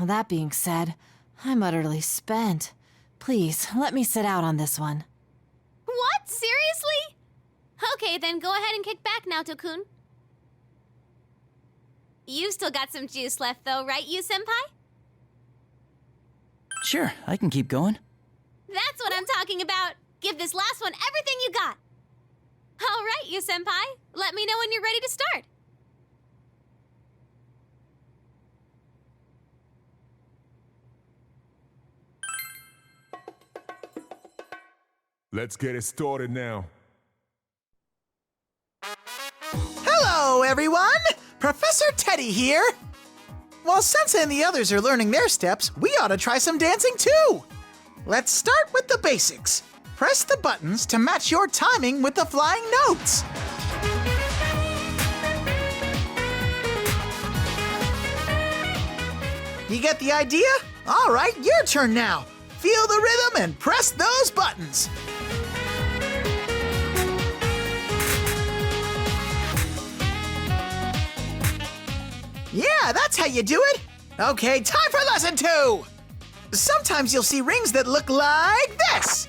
Well, that being said, I'm utterly spent. Please, let me sit out on this one. What? Seriously? Okay, then go ahead and kick back, Naoto-kun. You've still got some juice left, though, right, Yu-senpai? Sure, I can keep going. That's what I'm talking about. Give this last one everything you got. All right, Yu-senpai. Let me know when you're ready to start. Let's get it started now. Hello, everyone! Professor Teddy here! While Sensei and the others are learning their steps, we ought to try some dancing too! Let's start with the basics. Press the buttons to match your timing with the flying notes. You get the idea? All right, your turn now. Feel the rhythm and press those buttons. Yeah, that's how you do it. Okay, time for lesson 2. Sometimes you'll see rings that look like this.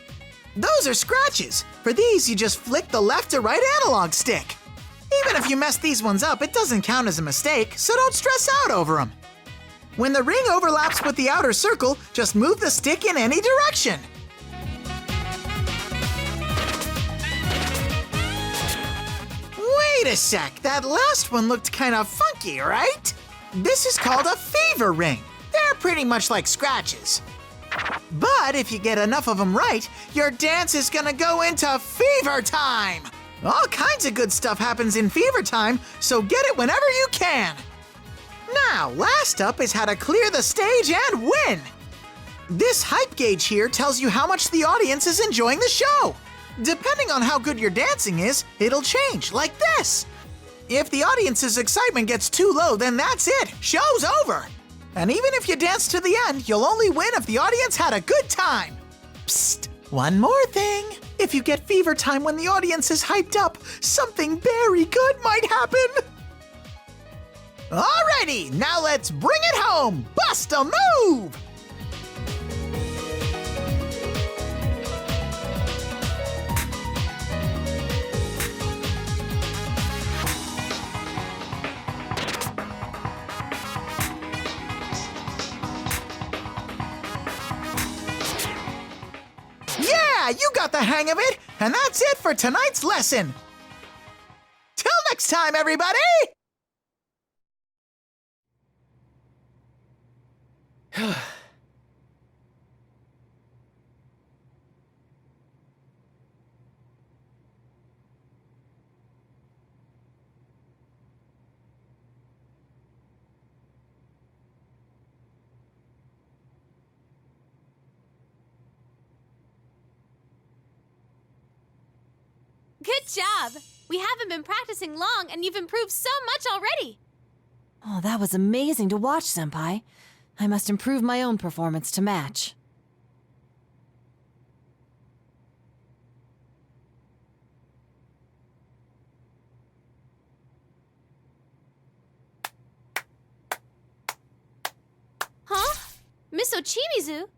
Those are scratches. For these, you just flick the left to right analog stick. Even if you mess these ones up, it doesn't count as a mistake, so don't stress out over them. When the ring overlaps with the outer circle, just move the stick in any direction. Wait a sec, that last one looked kind of funky, right? This is called a fever ring. They're pretty much like scratches. But if you get enough of them right, your dance is gonna go into fever time. All kinds of good stuff happens in fever time, so get it whenever you can. Now, last up is how to clear the stage and win. This hype gauge here tells you how much the audience is enjoying the show. Depending on how good your dancing is, it'll change, like this. If the audience's excitement gets too low, then that's it, show's over. And even if you dance to the end, you'll only win if the audience had a good time. Psst, one more thing. If you get fever time when the audience is hyped up, something very good might happen. Alrighty, now let's bring it home. Bust a move! Yeah, you got the hang of it, and that's it for tonight's lesson. Till next time, everybody! Good job! We haven't been practicing long, and you've improved so much already! Oh, that was amazing to watch, Senpai. I must improve my own performance to match. Huh? Miss Ochimizu?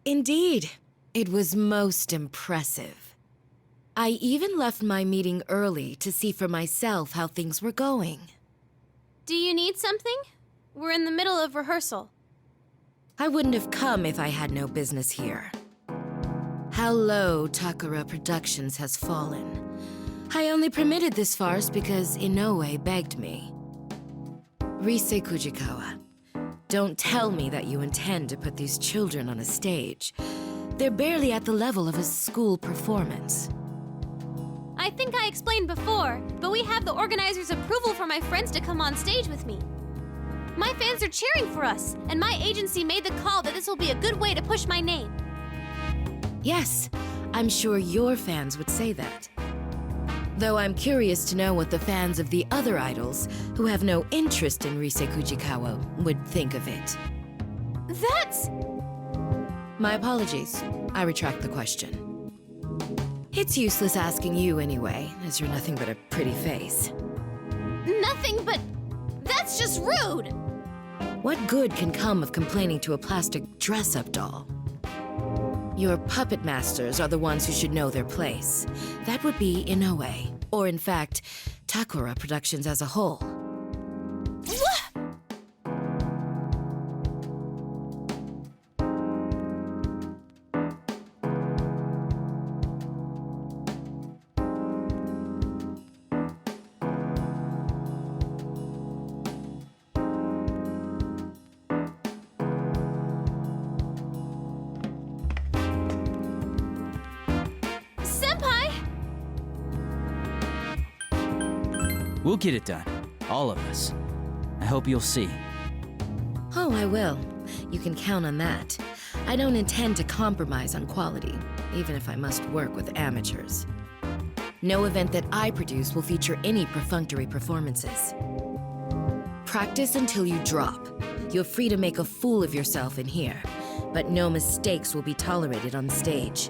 Indeed, it was most impressive. I even left my meeting early to see for myself how things were going. Do you need something? We're in the middle of rehearsal. I wouldn't have come if I had no business here. How low Takara Productions has fallen. I only permitted this farce because Inoue begged me. Rise Kujikawa, don't tell me that you intend to put these children on a stage. They're barely at the level of a school performance. I think I explained before, but we have the organizers' approval for my friends to come on stage with me. My fans are cheering for us, and my agency made the call that this will be a good way to push my name. Yes, I'm sure your fans would say that. Though I'm curious to know what the fans of the other idols, who have no interest in Rise Kujikawa, would think of it. That's... My apologies. I retract the question. It's useless asking you anyway, as you're nothing but a pretty face. nothing but... That's just rude! What good can come of complaining to a plastic dress-up doll? Your puppet masters are the ones who should know their place. That would be Inoue, or in fact, Takura Productions as a whole. Senpai! We'll get it done. All of us. I hope you'll see. Oh, I will. You can count on that. I don't intend to compromise on quality, even if I must work with amateurs. No event that I produce will feature any perfunctory performances. Practice until you drop. You're free to make a fool of yourself in here, but no mistakes will be tolerated on stage.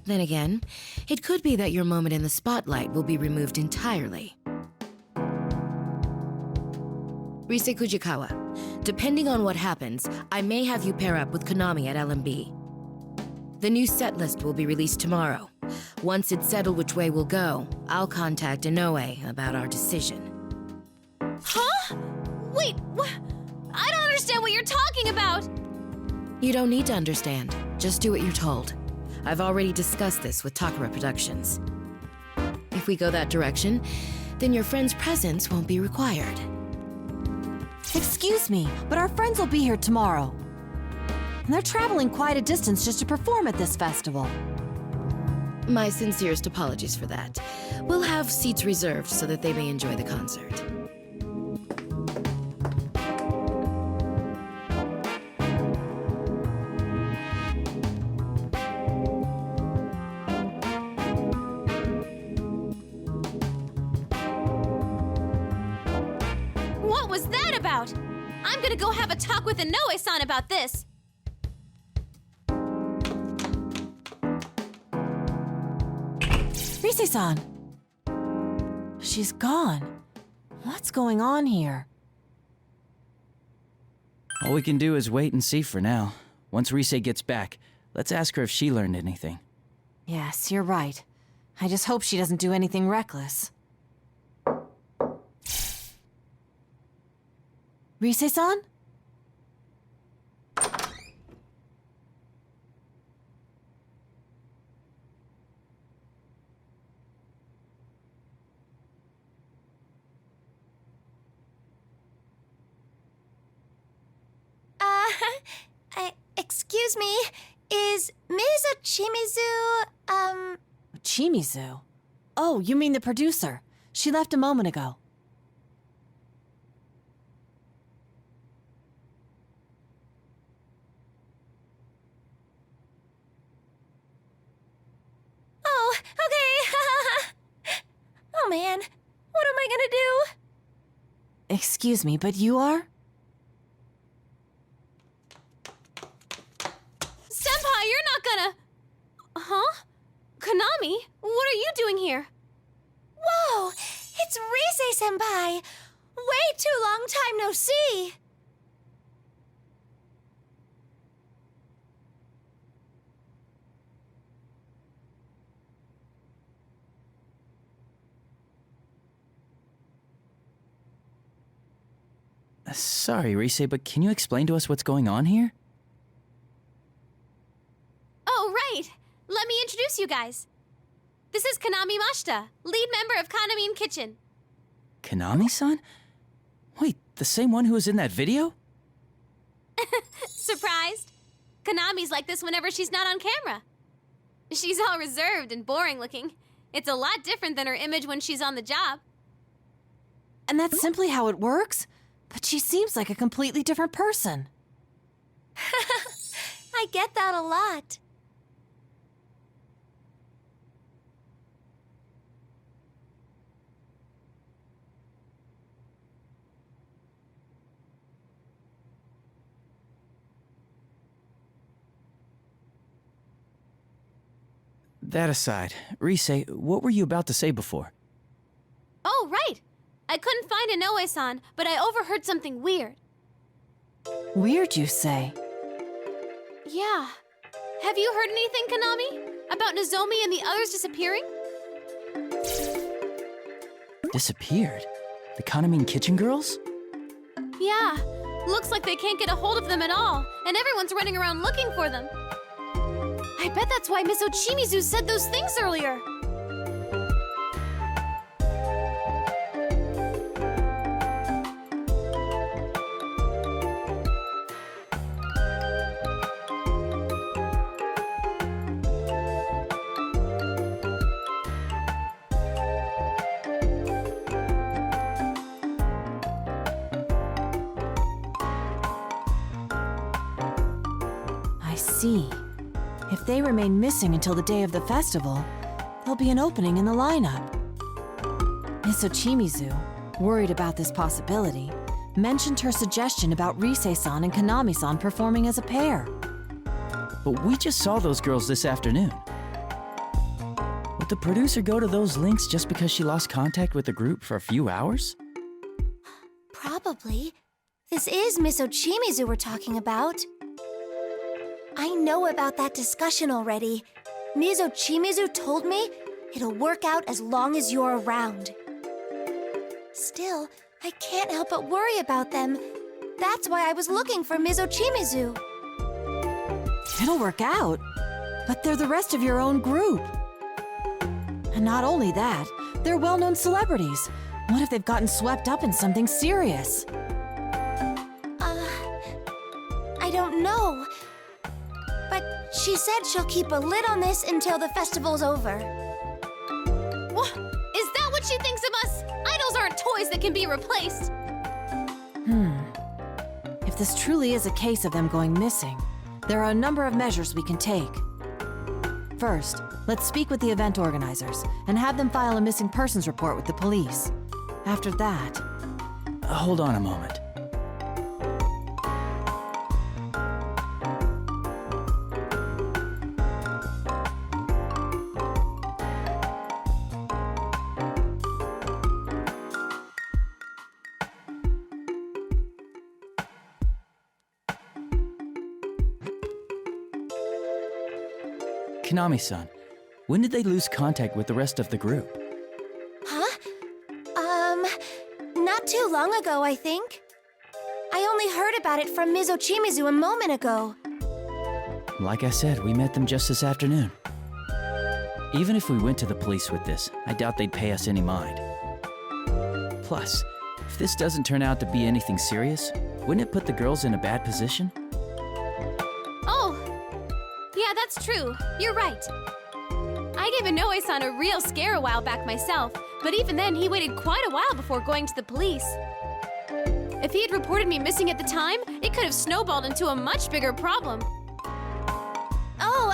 Then again, it could be that your moment in the spotlight will be removed entirely. Rise Kujikawa, depending on what happens, I may have you pair up with Konami at LMB. The new set list will be released tomorrow. Once it's settled which way we'll go, I'll contact Inoue about our decision. Huh? Wait, I don't understand what you're talking about! You don't need to understand. Just do what you're told. I've already discussed this with Takura Productions. If we go that direction, then your friend's presence won't be required. Excuse me, but our friends will be here tomorrow. And they're traveling quite a distance just to perform at this festival. My sincerest apologies for that. We'll have seats reserved so that they may enjoy the concert. What was that about? I'm gonna go have a talk with Inoue-san about this. Rise-san! She's gone. What's going on here? All we can do is wait and see for now. Once Rise gets back, let's ask her if she learned anything. Yes, you're right. I just hope she doesn't do anything reckless. Rise-san? Excuse me, is Ms. Chimizu, Chimizu? Oh, you mean the producer. She left a moment ago. Oh, okay. Oh man, what am I gonna do? Excuse me, but you are? Senpai, you're not gonna... Huh? Konami? What are you doing here? Whoa, it's Rise-senpai. Way too long time no see. Sorry, Rise, but can you explain to us what's going on here? Oh, right. Let me introduce you guys. This is Konami Mashita, lead member of Kanami Kitchen. Konami-san? Wait, the same one who was in that video? Surprised? Konami's like this whenever she's not on camera. She's all reserved and boring looking. It's a lot different than her image when she's on the job. And that's simply how it works? But she seems like a completely different person. I get that a lot. That aside, Rise, what were you about to say before? Oh, right! I couldn't find Inoue-san, but I overheard something weird. Weird, you say? Yeah. Have you heard anything, Konami? About Nozomi and the others disappearing? Disappeared? The Kanamine Kitchen Girls? Yeah. Looks like they can't get a hold of them at all, and everyone's running around looking for them. I bet that's why Miss Ochimizu said those things earlier. I see. If they remain missing until the day of the festival, there'll be an opening in the lineup. Miss Ochimizu, worried about this possibility, mentioned her suggestion about Rise-san and Konami-san performing as a pair. But we just saw those girls this afternoon. Would the producer go to those links just because she lost contact with the group for a few hours? Probably. This is Miss Ochimizu we're talking about. I know about that discussion already. Ms. Ochimizu told me it'll work out as long as you're around. Still, I can't help but worry about them. That's why I was looking for Ms. Ochimizu. It'll work out, but they're the rest of your own group. And not only that, they're well-known celebrities. What if they've gotten swept up in something serious? I don't know. But she said she'll keep a lid on this until the festival's over. What? Is that what she thinks of us? Idols aren't toys that can be replaced. If this truly is a case of them going missing, there are a number of measures we can take. First, let's speak with the event organizers and have them file a missing persons report with the police. After that, Hold on a moment. Konami-san, when did they lose contact with the rest of the group? Huh? Not too long ago, I think. I only heard about it from Ms. Ochimizu a moment ago. Like I said, we met them just this afternoon. Even if we went to the police with this, I doubt they'd pay us any mind. Plus, if this doesn't turn out to be anything serious, wouldn't it put the girls in a bad position? Oh, yeah, that's true. You're right. I gave Inoue-san a real scare a while back myself, but even then he waited quite a while before going to the police. If he had reported me missing at the time, it could have snowballed into a much bigger problem. Oh,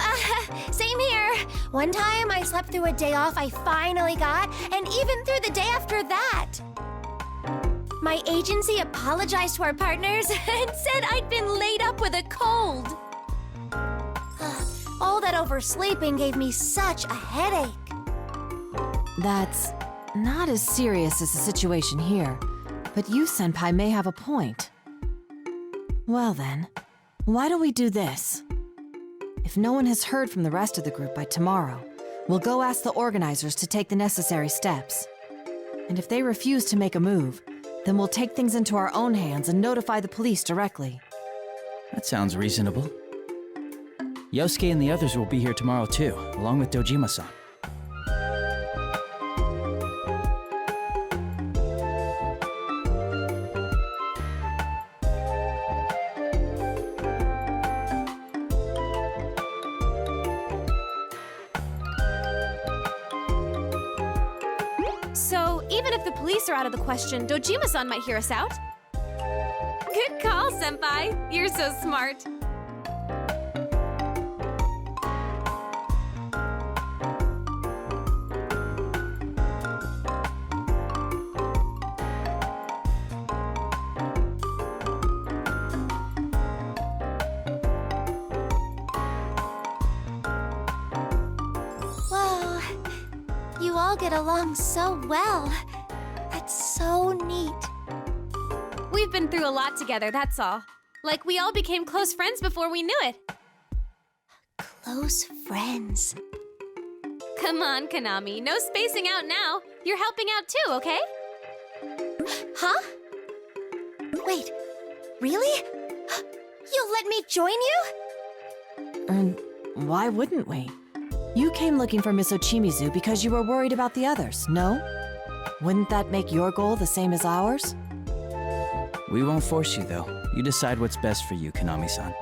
same here. One time I slept through a day off I finally got, and even through the day after that. My agency apologized to our partners and said I'd been laid up with a cold. All that oversleeping gave me such a headache. that's not as serious as the situation here, but you, Senpai, may have a point. Well then, why don't we do this? If no one has heard from the rest of the group by tomorrow, we'll go ask the organizers to take the necessary steps. And if they refuse to make a move, then we'll take things into our own hands and notify the police directly. That sounds reasonable. Yosuke and the others will be here tomorrow too, along with Dojima-san. So, even if the police are out of the question, Dojima-san might hear us out. Good call, Senpai. You're so smart. Whoa, you all get along so well. That's so neat. We've been through a lot together, that's all. Like, we all became close friends before we knew it. Close friends. Come on, Konami. No spacing out now. You're helping out too, okay? Huh? Wait, really? You'll let me join you? And why wouldn't we? You came looking for Miss Ochimizu because you were worried about the others, no? Wouldn't that make your goal the same as ours? We won't force you, though. You decide what's best for you, Konami-san.